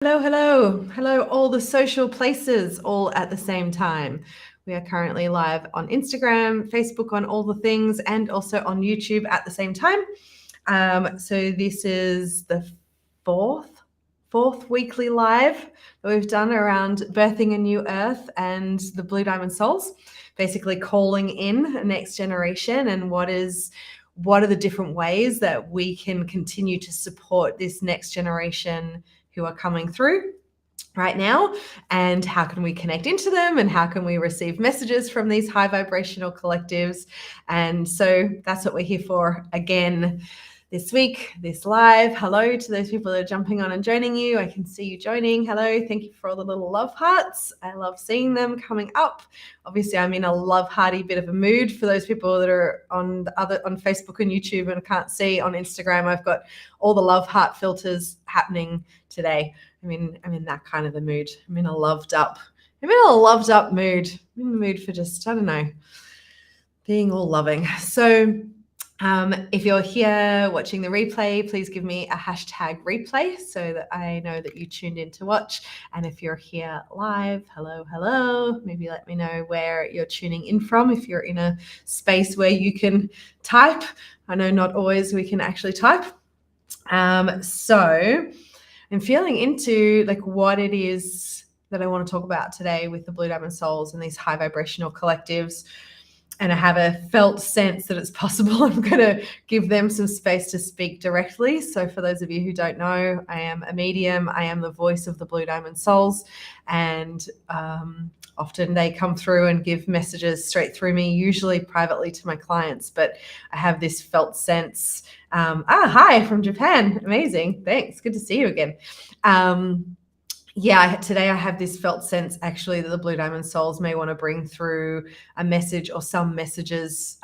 Hello, all the social places, all at the same time. We are currently live on Instagram, Facebook, on all the things, and also on YouTube at the same time. So this is the fourth weekly live that we've done around birthing a new earth and the Blue Diamond Souls, basically calling in a next generation and what are the different ways that we can continue to support this next generation who are coming through right now, and how can we connect into them, and how can we receive messages from these high vibrational collectives. And so that's what we're here for again this week, this live. Hello to those people that are jumping on and joining you. I can see you joining. Hello, thank you for all the little love hearts. I love seeing them coming up. Obviously, I'm in a love hearty bit of a mood. For those people that are on Facebook and YouTube and can't see on Instagram, I've got all the love heart filters happening today. I'm in that kind of a mood. I'm in a loved up mood. I'm in the mood for just, I don't know, being all loving. So if you're here watching the replay, please give me a hashtag replay so that I know that you tuned in to watch. And if you're here live, hello, maybe let me know where you're tuning in from. If you're in a space where you can type, I know not always we can actually type. So I'm feeling into like what it is that I want to talk about today with the Blue Diamond Souls and these high vibrational collectives. And I have a felt sense that it's possible I'm going to give them some space to speak directly. So for those of you who don't know, I am a medium. I am the voice of the Blue Diamond Souls. And often they come through and give messages straight through me, usually privately to my clients. But I have this felt sense. Hi from Japan. Amazing. Thanks. Good to see you again. Today I have this felt sense actually that the Blue Diamond Souls may want to bring through a message or some messages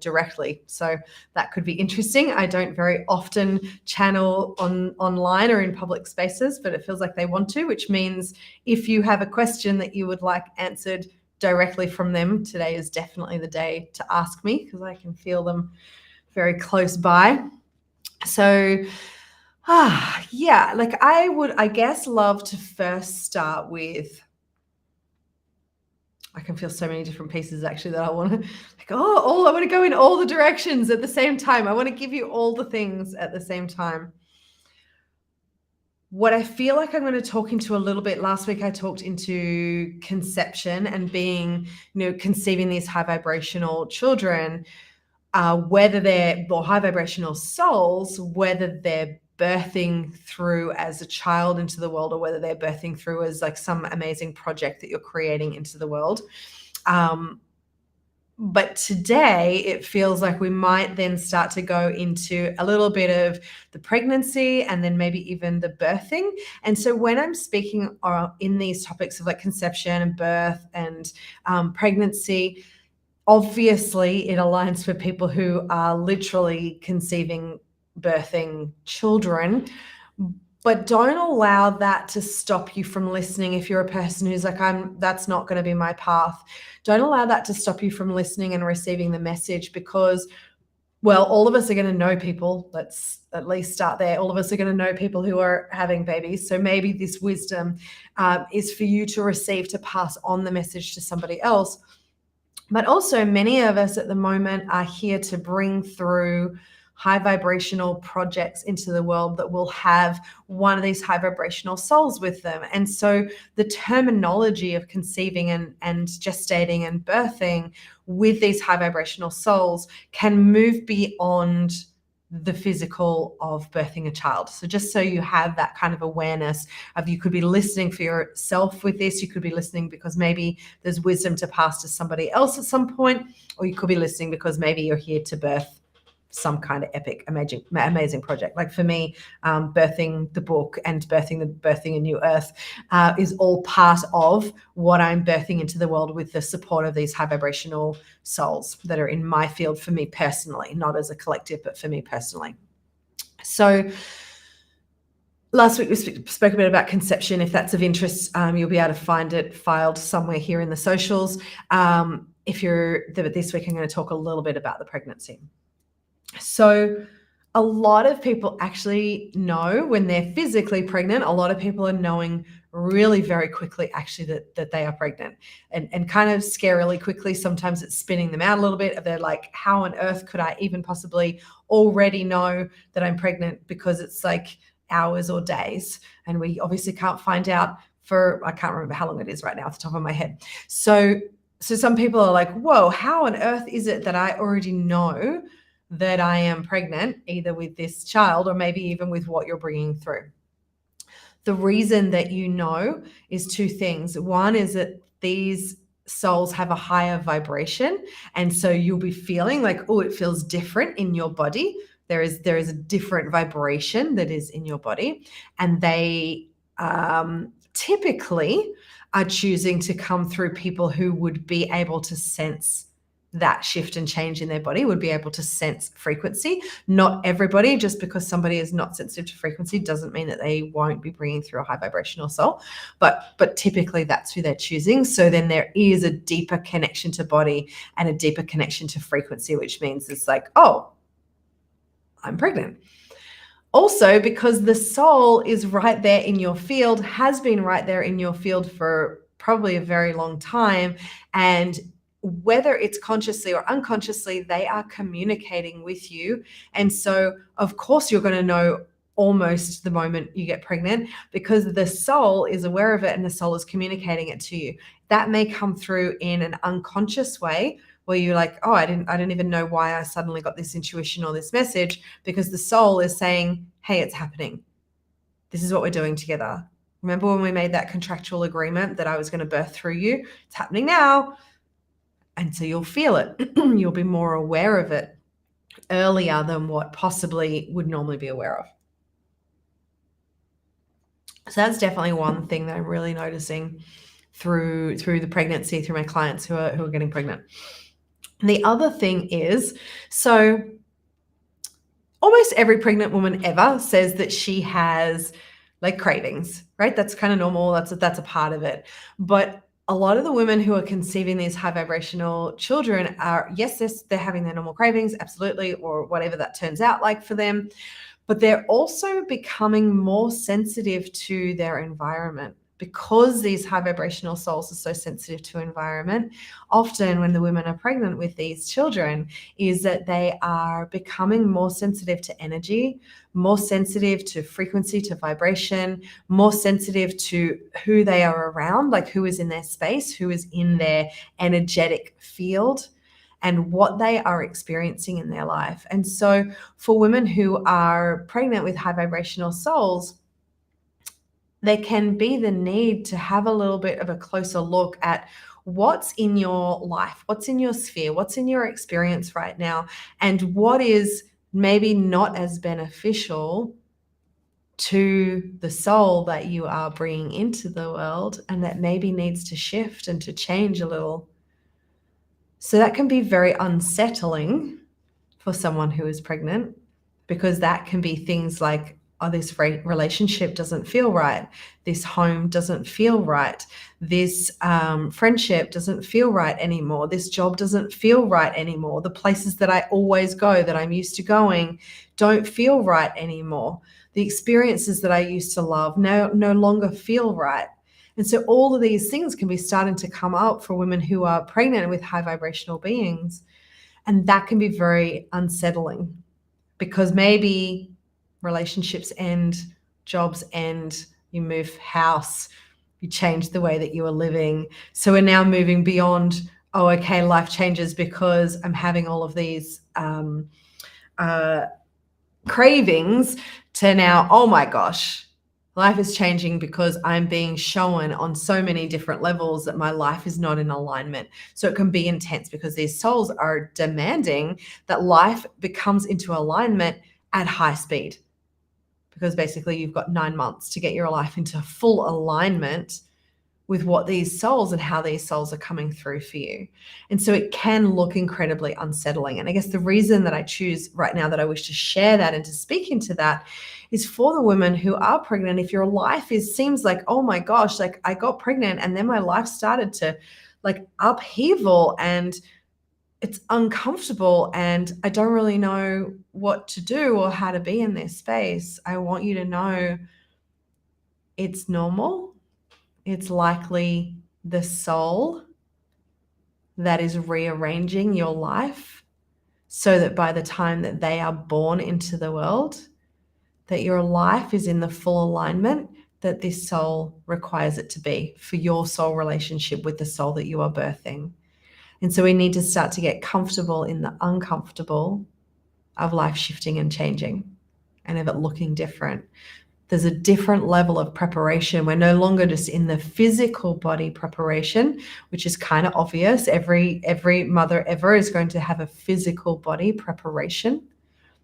directly. So that could be interesting. I don't very often channel online or in public spaces, but it feels like they want to, which means if you have a question that you would like answered directly from them, today is definitely the day to ask me because I can feel them very close by. So I would, I guess, love to first start with, I can feel so many different pieces actually that I want to, I want to go in all the directions at the same time. I want to give you all the things at the same time. What I feel like I'm going to talk into a little bit, last week I talked into conception and being, conceiving these high vibrational children, whether they're, or high vibrational souls, whether they're birthing through as a child into the world or whether they're birthing through as like some amazing project that you're creating into the world. But today it feels like we might then start to go into a little bit of the pregnancy and then maybe even the birthing. And so when I'm speaking in these topics of like conception and birth and pregnancy, obviously it aligns for people who are literally conceiving, birthing children, but don't allow that to stop you from listening. If you're a person who's like, that's not going to be my path, don't allow that to stop you from listening and receiving the message, because, well, all of us are going to know people. Let's at least start there. All of us are going to know people who are having babies. So maybe this wisdom is for you to receive, to pass on the message to somebody else. But also many of us at the moment are here to bring through high vibrational projects into the world that will have one of these high vibrational souls with them. And so the terminology of conceiving and gestating and birthing with these high vibrational souls can move beyond the physical of birthing a child. So just so you have that kind of awareness of, you could be listening for yourself with this, you could be listening because maybe there's wisdom to pass to somebody else at some point, or you could be listening because maybe you're here to birth some kind of epic, amazing project. Like for me, birthing the book and birthing a new earth is all part of what I'm birthing into the world with the support of these high vibrational souls that are in my field for me personally, not as a collective, but for me personally. So last week we spoke a bit about conception. If that's of interest, you'll be able to find it filed somewhere here in the socials. This week I'm going to talk a little bit about the pregnancy. So a lot of people actually know when they're physically pregnant. A lot of people are knowing really very quickly actually that they are pregnant, and kind of scarily quickly. Sometimes it's spinning them out a little bit. They're like, how on earth could I even possibly already know that I'm pregnant? Because it's like hours or days, and we obviously can't find out for, I can't remember how long it is right now off the top of my head. So some people are like, whoa, how on earth is it that I already know that I am pregnant, either with this child or maybe even with what you're bringing through? The reason that you know is two things. One is that these souls have a higher vibration, and so you'll be feeling like, oh, it feels different in your body. There is a different vibration that is in your body, and they typically are choosing to come through people who would be able to sense that shift and change in their body, would be able to sense frequency. Not everybody, just because somebody is not sensitive to frequency doesn't mean that they won't be bringing through a high vibrational soul, but typically that's who they're choosing. So then there is a deeper connection to body and a deeper connection to frequency, which means it's like, oh, I'm pregnant. Also, because the soul is right there in your field, has been right there in your field for probably a very long time, and whether it's consciously or unconsciously, they are communicating with you. And so, of course, you're going to know almost the moment you get pregnant, because the soul is aware of it and the soul is communicating it to you. That may come through in an unconscious way, where you're like, oh, I don't even know why I suddenly got this intuition or this message, because the soul is saying, hey, it's happening. This is what we're doing together. Remember when we made that contractual agreement that I was going to birth through you? It's happening now. And so you'll feel it. You'll be more aware of it earlier than what possibly would normally be aware of. So that's definitely one thing that I'm really noticing through the pregnancy, through my clients who are getting pregnant. And the other thing is, so almost every pregnant woman ever says that she has like cravings, right? That's kind of normal. That's a part of it. But a lot of the women who are conceiving these high vibrational children are, yes, they're having their normal cravings, absolutely, or whatever that turns out like for them. But they're also becoming more sensitive to their environment. Because these high vibrational souls are so sensitive to environment, often when the women are pregnant with these children, is that they are becoming more sensitive to energy, more sensitive to frequency, to vibration, more sensitive to who they are around, like who is in their space, who is in their energetic field, and what they are experiencing in their life. And so for women who are pregnant with high vibrational souls, there can be the need to have a little bit of a closer look at what's in your life, what's in your sphere, what's in your experience right now, and what is maybe not as beneficial to the soul that you are bringing into the world, and that maybe needs to shift and to change a little. So that can be very unsettling for someone who is pregnant, because that can be things like, oh, this relationship doesn't feel right. This home doesn't feel right. This friendship doesn't feel right anymore. This job doesn't feel right anymore. The places that I always go, that I'm used to going, don't feel right anymore. The experiences that I used to love no longer feel right. And so all of these things can be starting to come up for women who are pregnant with high vibrational beings. And that can be very unsettling, because maybe relationships end, jobs end, you move house, you change the way that you are living. So we're now moving beyond, oh, okay, life changes because I'm having all of these cravings, to now, oh my gosh, life is changing because I'm being shown on so many different levels that my life is not in alignment. So it can be intense, because these souls are demanding that life becomes into alignment at high speed, because basically you've got 9 months to get your life into full alignment with what these souls and how these souls are coming through for you. And so it can look incredibly unsettling. And I guess the reason that I choose right now that I wish to share that and to speak into that is for the women who are pregnant. If your life seems like, oh my gosh, like I got pregnant and then my life started to like upheaval, and it's uncomfortable and I don't really know what to do or how to be in this space, I want you to know it's normal. It's likely the soul that is rearranging your life so that by the time that they are born into the world, that your life is in the full alignment that this soul requires it to be for your soul relationship with the soul that you are birthing. And so we need to start to get comfortable in the uncomfortable of life shifting and changing and of it looking different. There's a different level of preparation. We're no longer just in the physical body preparation, which is kind of obvious. Every mother ever is going to have a physical body preparation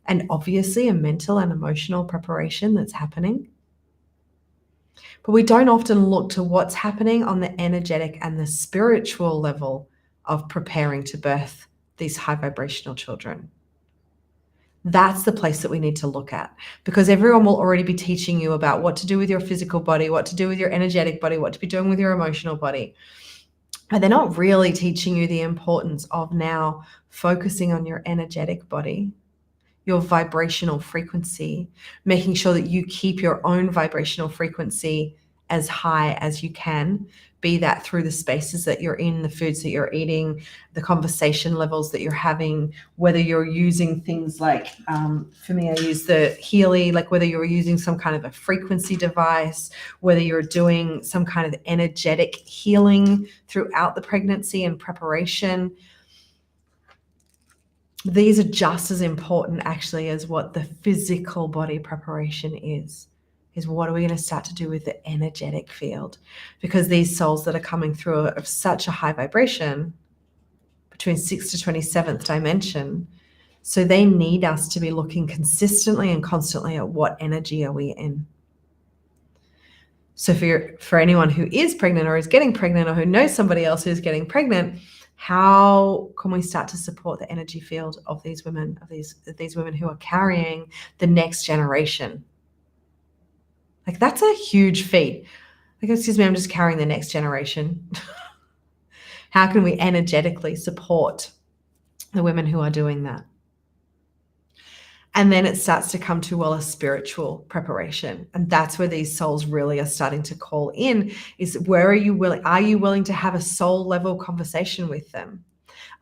and obviously a mental and emotional preparation that's happening. But we don't often look to what's happening on the energetic and the spiritual level of preparing to birth these high vibrational children. That's the place that we need to look at, because everyone will already be teaching you about what to do with your physical body, what to do with your energetic body, what to be doing with your emotional body. And they're not really teaching you the importance of now focusing on your energetic body, your vibrational frequency, making sure that you keep your own vibrational frequency as high as you can, be that through the spaces that you're in, the foods that you're eating, the conversation levels that you're having, whether you're using things like, for me, I use the Healy, like whether you're using some kind of a frequency device, whether you're doing some kind of energetic healing throughout the pregnancy and preparation. These are just as important actually as what the physical body preparation is what are we going to start to do with the energetic field? Because these souls that are coming through are of such a high vibration, between 6th to 27th dimension. So they need us to be looking consistently and constantly at what energy are we in. So for anyone who is pregnant or is getting pregnant or who knows somebody else who's getting pregnant, how can we start to support the energy field of these women, of these women who are carrying the next generation? Like, that's a huge feat. Like, excuse me, I'm just carrying the next generation. How can we energetically support the women who are doing that? And then it starts to come to, well, a spiritual preparation. And that's where these souls really are starting to call in, is where are you willing to have a soul level conversation with them?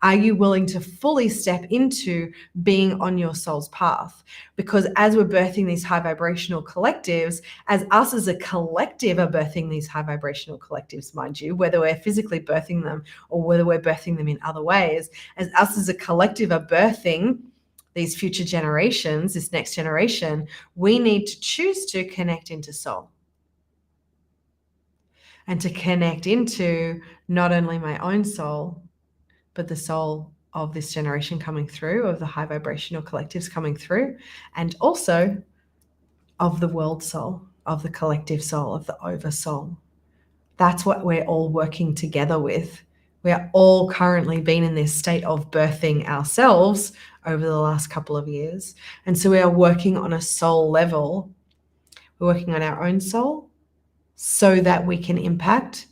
Are you willing to fully step into being on your soul's path? Because as we're birthing these high vibrational collectives, as us as a collective are birthing these high vibrational collectives, mind you, whether we're physically birthing them or whether we're birthing them in other ways, as us as a collective are birthing these future generations, this next generation, we need to choose to connect into soul. And to connect into not only my own soul, but the soul of this generation coming through, of the high vibrational collectives coming through, and also of the world soul, of the collective soul, of the over soul. That's what we're all working together with. We are all currently been in this state of birthing ourselves over the last couple of years. And so we are working on a soul level. We're working on our own soul so that we can impact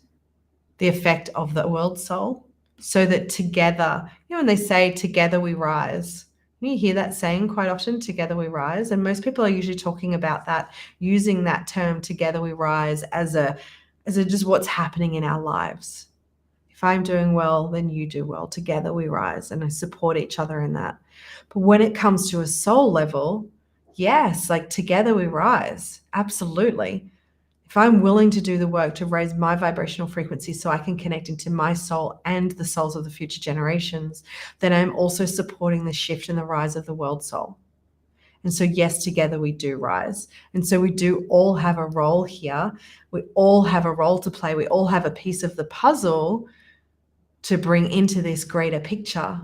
the effect of the world soul, so that together, when they say together we rise, you hear that saying quite often, together we rise. And most people are usually talking about that, using that term together we rise as a just what's happening in our lives. If I'm doing well, then you do well. Together we rise, and I support each other in that. But when it comes to a soul level, yes, like together we rise. Absolutely. If I'm willing to do the work to raise my vibrational frequency so I can connect into my soul and the souls of the future generations, then I'm also supporting the shift and the rise of the world soul. And so, yes, together we do rise. And so we do all have a role here. We all have a role to play. We all have a piece of the puzzle to bring into this greater picture.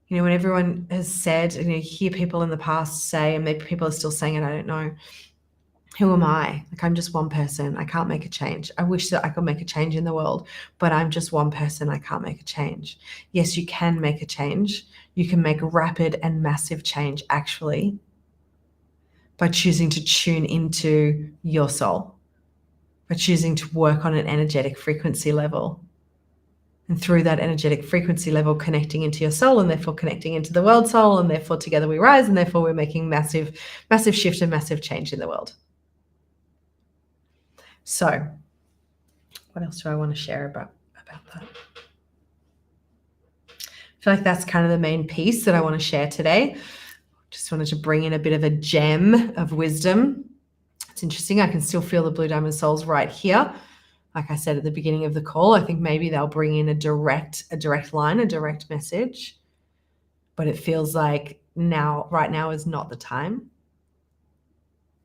When everyone has said, you hear people in the past say, and maybe people are still saying it, I don't know, who am I? Like, I'm just one person. I can't make a change. I wish that I could make a change in the world, but I'm just one person. I can't make a change. Yes, you can make a change. You can make rapid and massive change, actually, by choosing to tune into your soul, by choosing to work on an energetic frequency level. And through that energetic frequency level, connecting into your soul, and therefore connecting into the world soul, and therefore together we rise, and therefore we're making massive, massive shift and massive change in the world. So what else do I want to share about that? I feel like that's kind of the main piece that I want to share today. Just wanted to bring in a bit of a gem of wisdom. It's interesting. I can still feel the Blue Diamond Souls right here. Like I said at the beginning of the call, I think maybe they'll bring in a direct line, a direct message. But it feels like right now is not the time.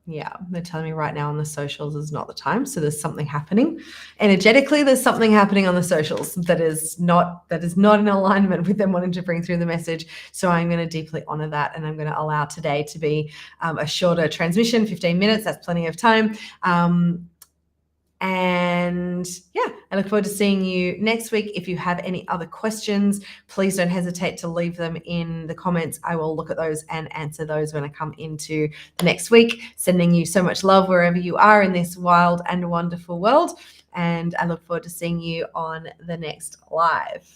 Yeah, they're telling me right now on the socials is not the time. So there's something happening. Energetically, there's something happening on the socials that is not in alignment with them wanting to bring through the message. So I'm going to deeply honor that, and I'm going to allow today to be a shorter transmission, 15 minutes. That's plenty of time. And yeah, I look forward to seeing you next week. If you have any other questions, please don't hesitate to leave them in the comments. I will look at those and answer those when I come into the next week. Sending you so much love wherever you are in this wild and wonderful world. And I look forward to seeing you on the next live.